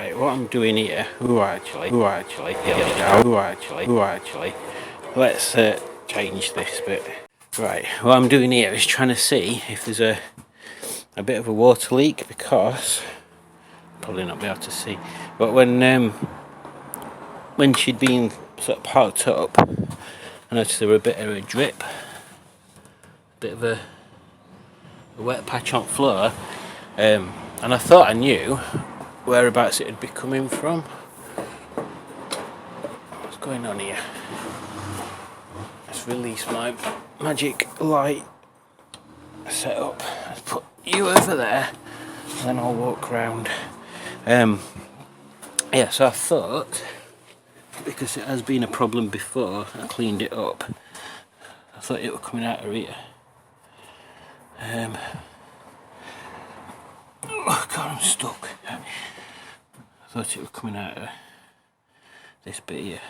Right, what I'm doing here, let's change this bit. Right, what I'm doing here is trying to see if there's a bit of a water leak, because probably not be able to see, but when she'd been sort of parked up, I noticed there were a bit of a drip, a bit of a wet patch on floor, and I thought I knew whereabouts it would be coming from. What's going on here? Let's release my magic light setup. Let's put you over there, and then I'll walk round. Yeah, so I thought, because it has been a problem before, I cleaned it up. I thought it was coming out of here. Oh God, I'm stuck. I thought it was coming out of this bit here.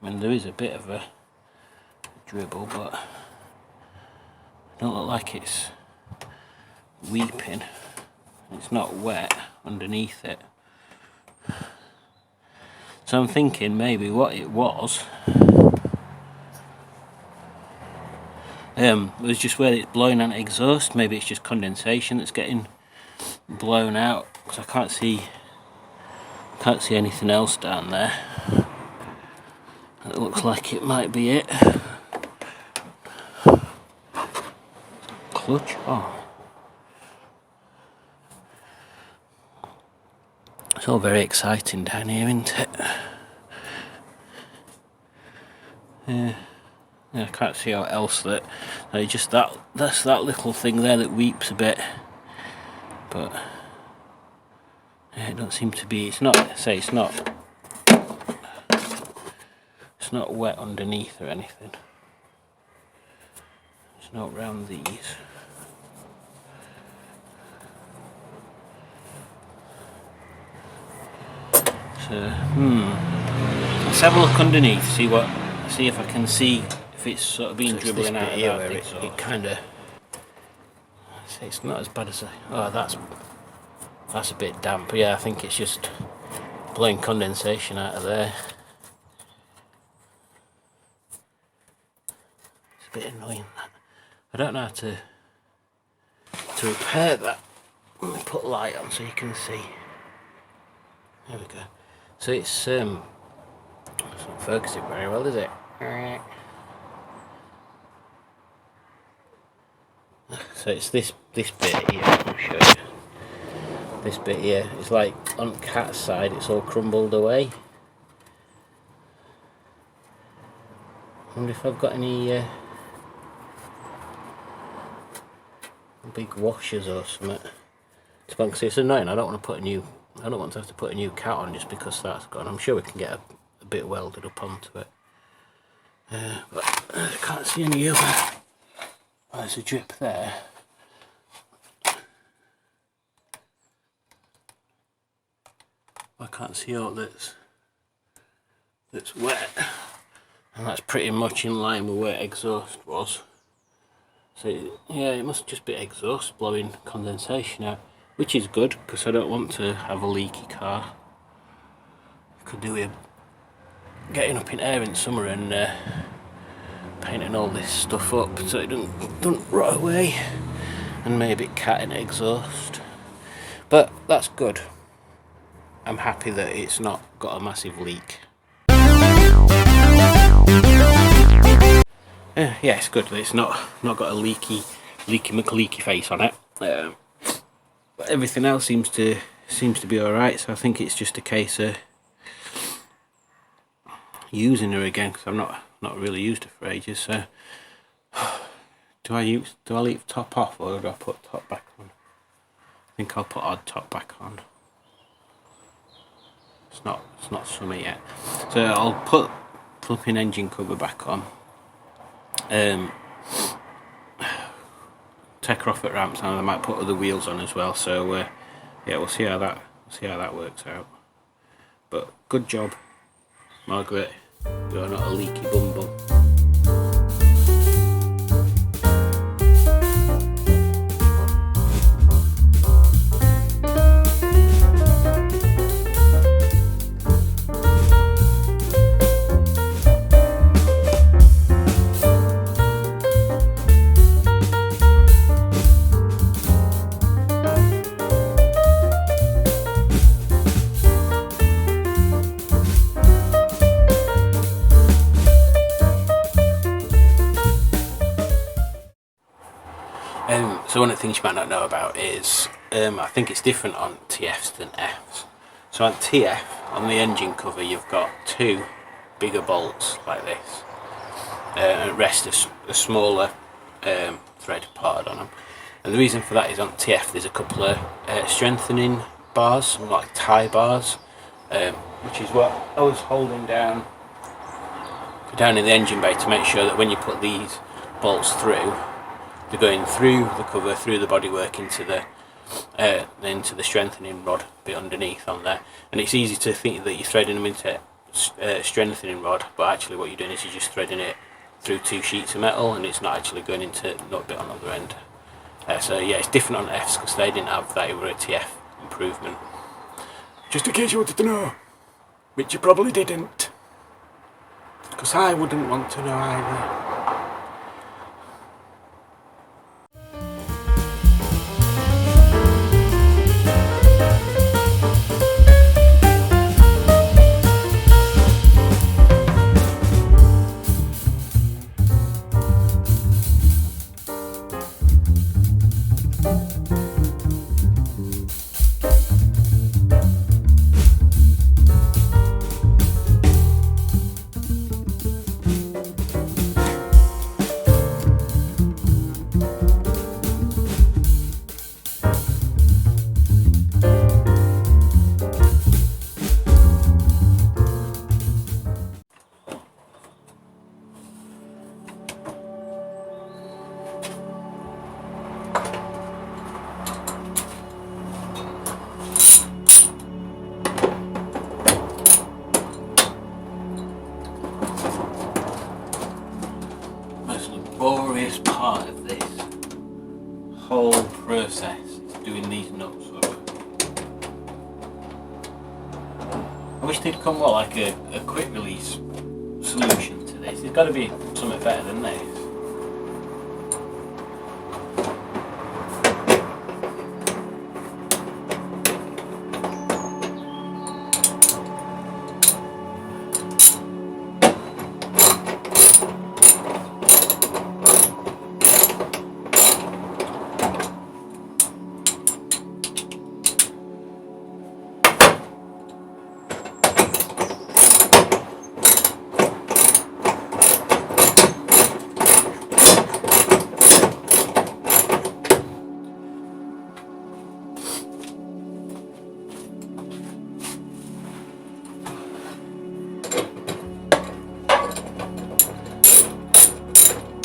I mean, there is a bit of a dribble, but it don't look like it's weeping. It's not wet underneath it. So I'm thinking maybe what it was just where it's blowing out exhaust. Maybe it's just condensation that's getting blown out, because I can't see anything else down there. It looks like it might be it. Clutch. Oh, it's all very exciting down here, isn't it? Yeah, I can't see how else that's that little thing there that weeps a bit, but yeah, it don't seem to be. It's not wet underneath or anything. It's not round these. So, let's have a look underneath, see if I can see if it's sort of been dribbling out of here where it kind of. It's not as bad as that's a bit damp. Yeah, I think it's just blowing condensation out of there. It's a bit annoying, that. I don't know how to repair that. Let me put light on so you can see. There we go. So it's not focusing very well, is it? So it's this bit here. I'll show you. This bit here is like on Cat's side. It's all crumbled away. I wonder if I've got any big washers or something. It's annoying. I don't want to have to put a new cat on just because that's gone. I'm sure we can get a bit welded up onto it. But I can't see any other. Oh, there's a drip there. I can't see all that's wet, and that's pretty much in line with where exhaust was. So yeah, it must just be exhaust blowing condensation out, which is good because I don't want to have a leaky car. Could do with getting up in air in summer and painting all this stuff up so it doesn't rot away, and maybe catting exhaust. But that's good. I'm happy that it's not got a massive leak. Yeah, it's good that it's not got a leaky face on it. But everything else seems to be alright, so I think it's just a case of using her again, because I've not really used her for ages. So do I leave top off, or do I put top back on? I think I'll put our top back on. It's not summer yet, so I'll put flipping engine cover back on. Take her off at ramps, and I might put other wheels on as well. So yeah, we'll see how that works out. But good job, Margaret. You're not a leaky bum bum. one of the things you might not know about is I think it's different on TFs than Fs. So on TF, on the engine cover, you've got two bigger bolts like this, and rest a smaller thread part on them. And the reason for that is on TF there's a couple of strengthening bars, like tie bars, which is what I was holding down in the engine bay to make sure that when you put these bolts through, they're going through the cover, through the bodywork into the strengthening rod bit underneath on there. And it's easy to think that you're threading them into strengthening rod, but actually what you're doing is you're just threading it through two sheets of metal, and it's not actually going into nut bit on the other end. So yeah, it's different on Fs because they didn't have that. It were a TF improvement. Just in case you wanted to know, which you probably didn't, because I wouldn't want to know either. Laborious part of this whole process is doing these nuts up. I wish they'd come like a quick release solution to this. There's got to be something better than this.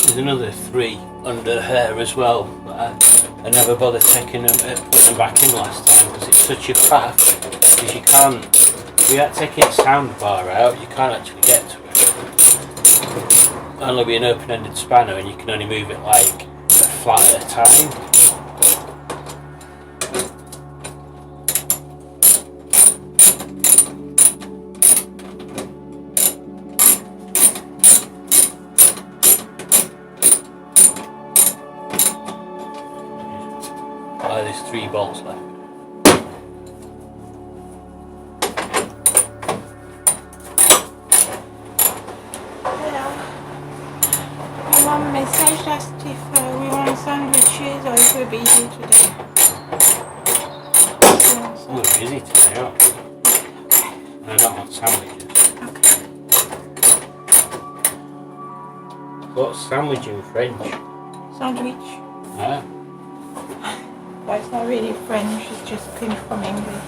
There's another 3 under here as well, but I never bothered taking them, putting them back in last time because it's such a faff. Because you can't, without taking the sound bar out, you can't actually get to it. Only be an open-ended spanner, and you can only move it like a flat at a time. There's 3 bolts left. Hello. My mum messaged us if we want sandwiches or if we're busy today. We're busy today, aren't we? I don't want sandwiches. Okay. What's sandwich in French? Sandwich. Ah. But it's not really French, it's just came from English.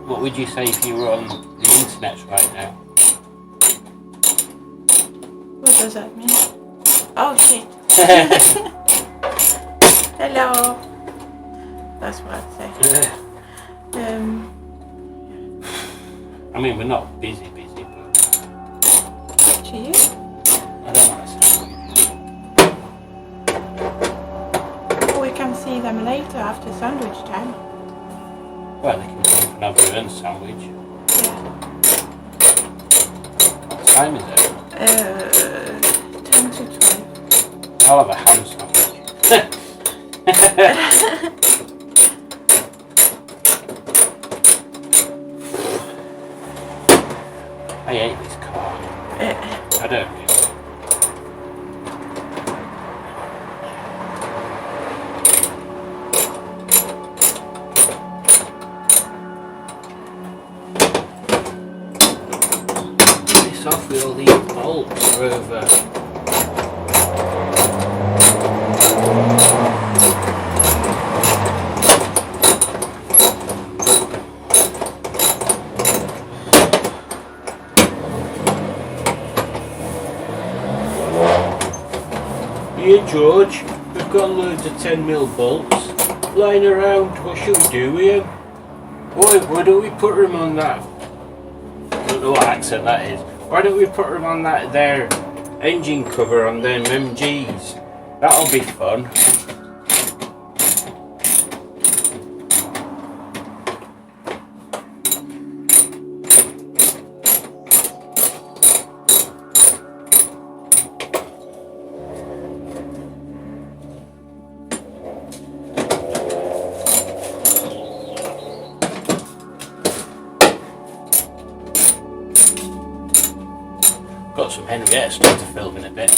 What would you say if you were on the internet right now? What does that mean? Oh shit. Hello. That's what I'd say. I mean, we're not busy, but... To you? I don't want to say. We can see them later after sandwich time. Well, they can come and have their own sandwich. Yeah. What time is it? 10 to 12. I'll have a ham sandwich. I hate this car. I don't really. Rover. Here George, we've got loads of 10mm bolts lying around. What should we do with them? Why don't we put them on that? I don't know what accent that is. Why don't we put them on that their engine cover on them MGs? That'll be fun. Got some Henrietta stuff to film in a bit.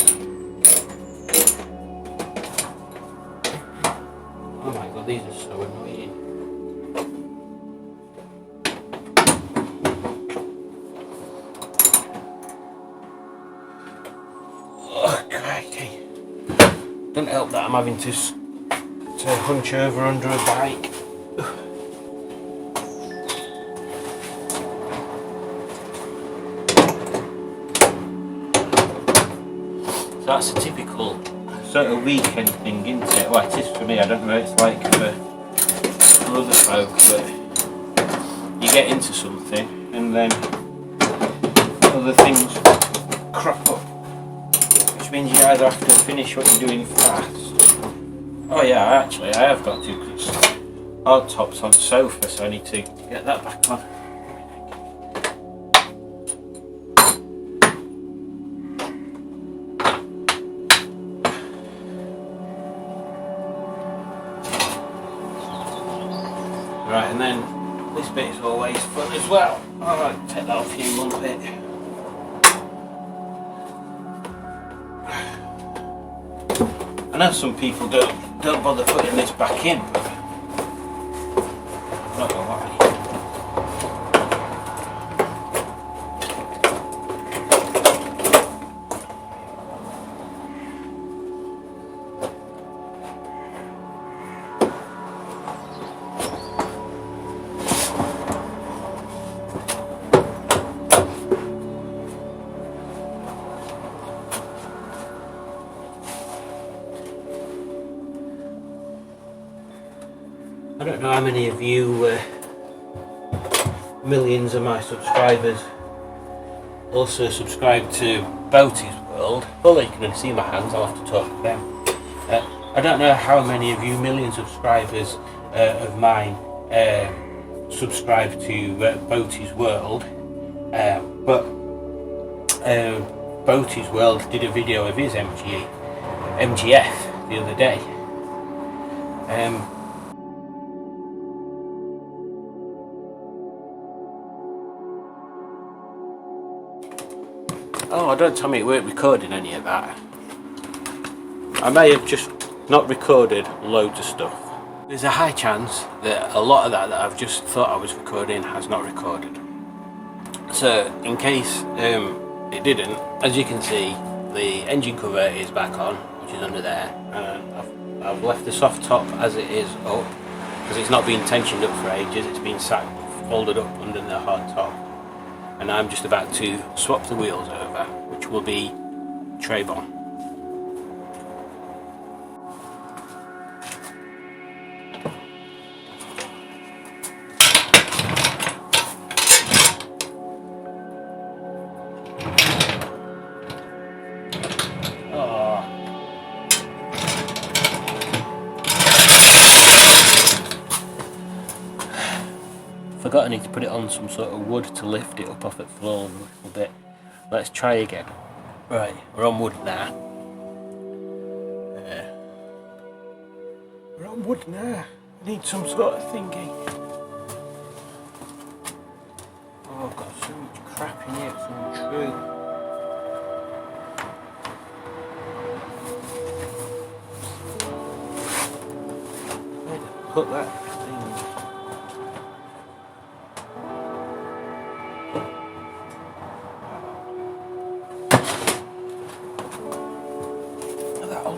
Oh my god, these are so annoying. Oh crikey. Doesn't help that I'm having to hunch over under a bike. So that's a typical sort of weekend thing, isn't it? Well, it is for me. I don't know what it's like for other folk, but you get into something and then other things crop up, which means you either have to finish what you're doing fast. Oh yeah, I have got to, because it's hard tops on the sofa, so I need to get that back on. Right, and then this bit is always fun as well. I'll take that off you one bit. I know some people don't bother putting this back in, but I'm not gonna lie. I don't know how many of you, millions of my subscribers, also subscribe to Boaty's World. Well, you can only see my hands, I'll have to talk to them. I don't know how many of you millions of subscribers of mine subscribe to Boaty's World, but Boaty's World did a video of his MGF the other day. Oh, don't tell me it weren't recording any of that. I may have just not recorded loads of stuff. There's a high chance that a lot of that I've just thought I was recording has not recorded. So, in case it didn't, as you can see, the engine cover is back on, which is under there. I've left the soft top as it is up, because it's not been tensioned up for ages. It's been sat folded up under the hard top. And I'm just about to swap the wheels over, which will be Trebon. Forgot I need to put it on some sort of wood to lift it up off the floor a little bit. Let's try again. Right, we're on wood now. We're on wood now. I need some sort of thingy. Oh, I've got so much crap in here, it's untrue. Where did I put that thing?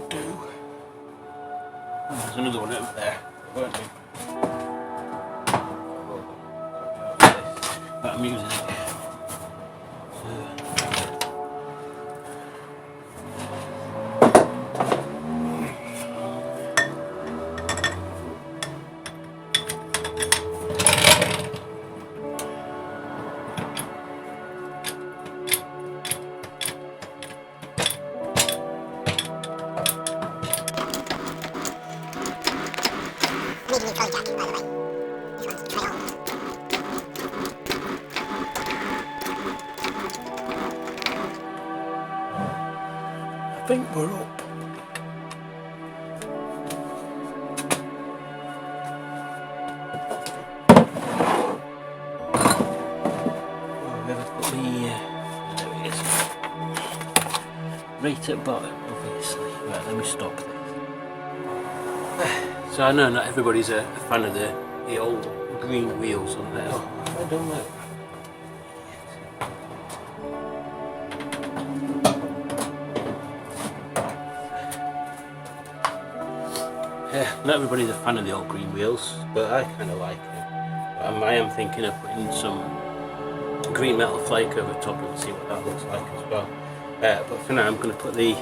do. There's another one over there. Won't do. But I'm using it. I think we're up. There it is. Right at bottom, obviously. Right, let me stop this. So I know not everybody's a fan of the old green wheels on there. Oh, I don't know. Not everybody's a fan of the old green wheels, but I kind of like it. I am thinking of putting some green metal flake over top and see what that looks like as well. But for now I'm going to put the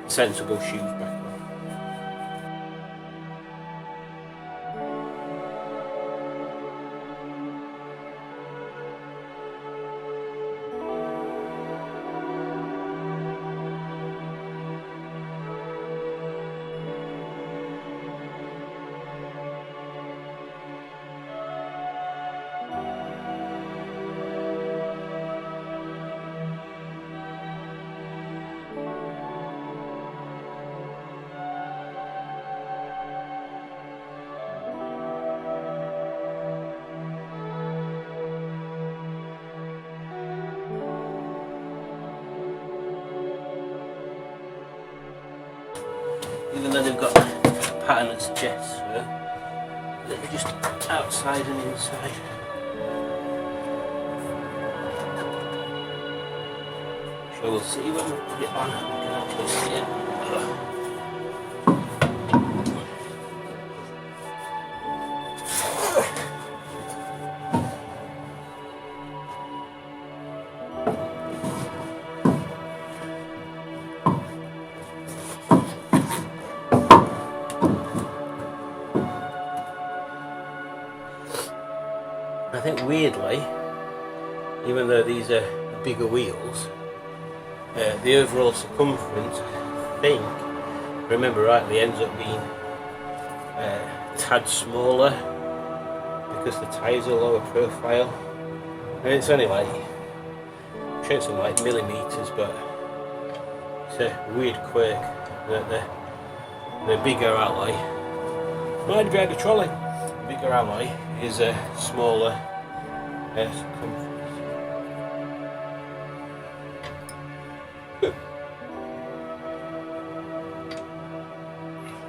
sensible shoes back on. Even though they've got a pattern that suggests they're just outside and inside. So we'll see when we put it on, we can actually see it. I think weirdly, even though these are bigger wheels, the overall circumference, I think, if I remember rightly, ends up being a tad smaller because the tyres are lower profile. And it's only like, I'm sure it's in like millimetres, but it's a weird quirk that the bigger alloy, mind behind the trolley, the bigger alloy is a smaller circumference.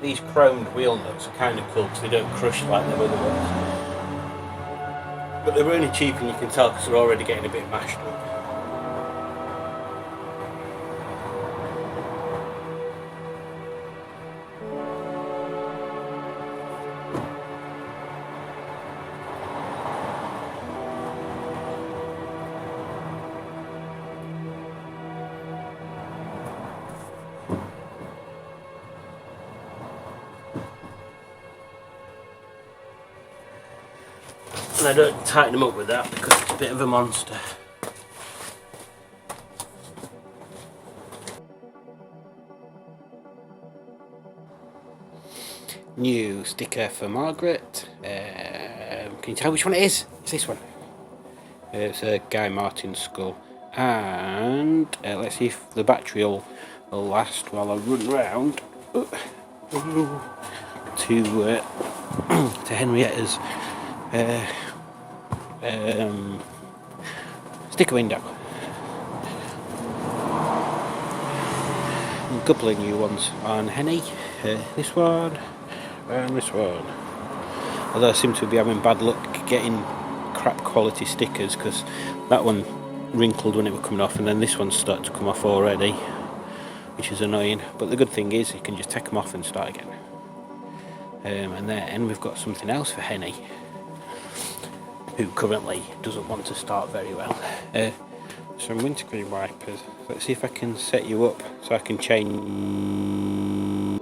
These chromed wheel nuts are kind of cool because they don't crush like the other ones. But they're only cheap and you can tell because they're already getting a bit mashed up. And I don't tighten them up with that because it's a bit of a monster. New sticker for Margaret. Can you tell which one it is? It's this one. It's a Guy Martin skull. And let's see if the battery will last while I run round to Henrietta's sticker window. A couple of new ones on Henny, this one and this one. Although I seem to be having bad luck getting crap quality stickers because that one wrinkled when it was coming off and then this one's started to come off already, which is annoying. But the good thing is you can just take them off and start again. And then we've got something else for Henny, who currently doesn't want to start very well. Some windscreen wipers. Let's see if I can set you up so I can change.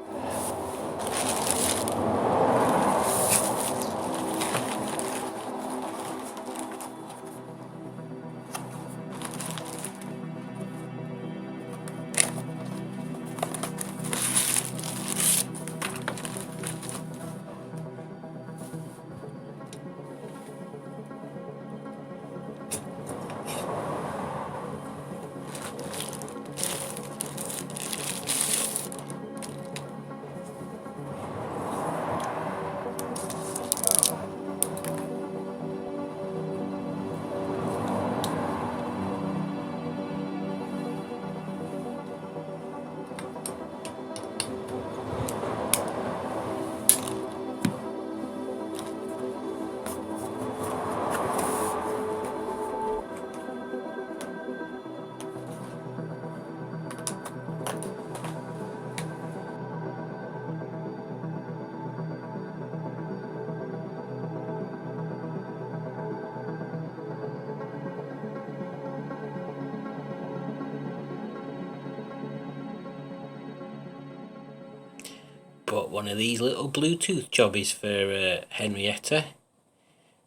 But one of these little Bluetooth jobbies for Henrietta.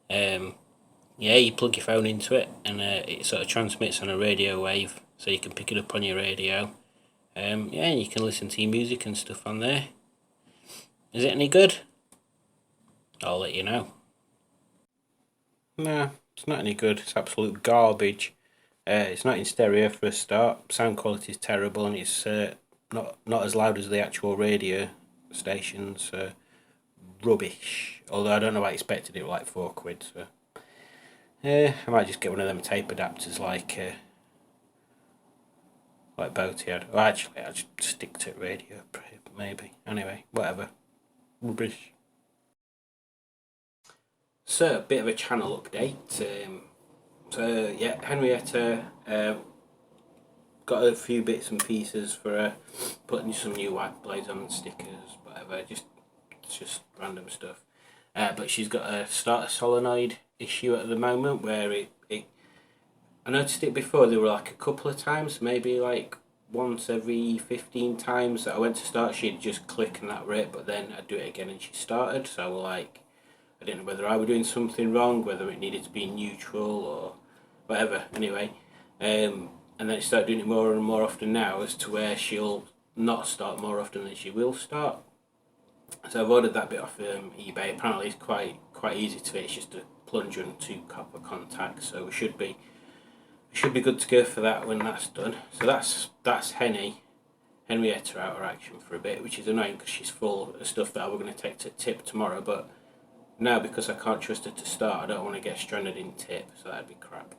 Yeah, you plug your phone into it and it sort of transmits on a radio wave, so you can pick it up on your radio. Yeah, and you can listen to your music and stuff on there. Is it any good? I'll let you know. No, it's not any good. It's absolute garbage. It's not in stereo for a start. Sound quality is terrible, and it's not as loud as the actual radio stations. Rubbish. Although I don't know, I expected it like £4. So I might just get one of them tape adapters like Boaty had. Well, actually, I'll just stick to radio maybe. Anyway, whatever. Rubbish. So, a bit of a channel update. So yeah, Henrietta got a few bits and pieces for putting some new wiper blades on, stickers, whatever, just random stuff. But she's got a starter solenoid issue at the moment where it I noticed it before. There were like a couple of times, maybe like once every 15 times that I went to start, she'd just click and that were it, but then I'd do it again and she started. So I was like, I didn't know whether I was doing something wrong, whether it needed to be neutral or whatever. Anyway, and then it started doing it more and more often now, as to where she'll not start more often than she will start. So I've ordered that bit off eBay. Apparently it's quite easy to fit. It's just a plunger and 2 copper contacts, so we should be good to go for that when that's done. So that's Henrietta out of action for a bit, which is annoying because she's full of stuff that we're going to take to tip tomorrow. But now, because I can't trust her to start, I don't want to get stranded in tip, so that'd be crap.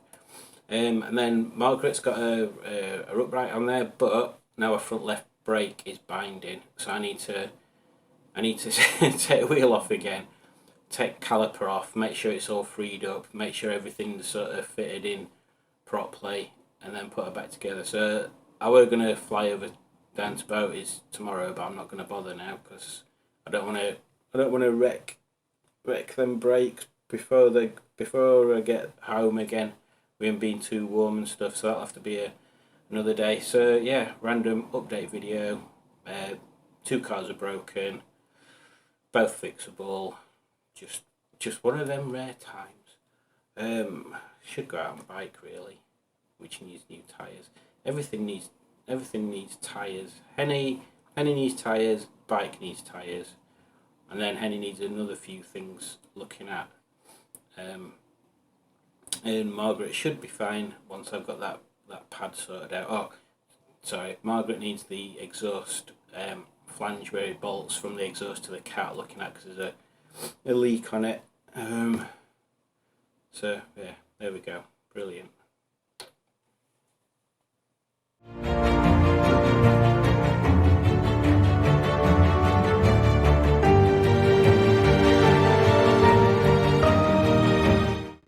And then Margaret's got her upright on there, but now her front left brake is binding, so I need to take the wheel off again, take caliper off, make sure it's all freed up, make sure everything's sort of fitted in properly, and then put her back together. So I were going to fly over down to Boaty's tomorrow, but I'm not going to bother now because I don't want to wreck them brakes before I get home again, with them being too warm and stuff. So that'll have to be another day. So yeah, random update video. 2 cars are broken, both fixable. Just one of them rare times. Should go out on bike really, which needs new tyres. Everything needs tyres. Henny needs tyres. Bike needs tyres. And then Henny needs another few things looking at. And Margaret should be fine once I've got that pad sorted out. Oh, sorry, Margaret needs the exhaust flange where it bolts from the exhaust to the cat looking at, because there's a leak on it. So yeah, there we go. Brilliant.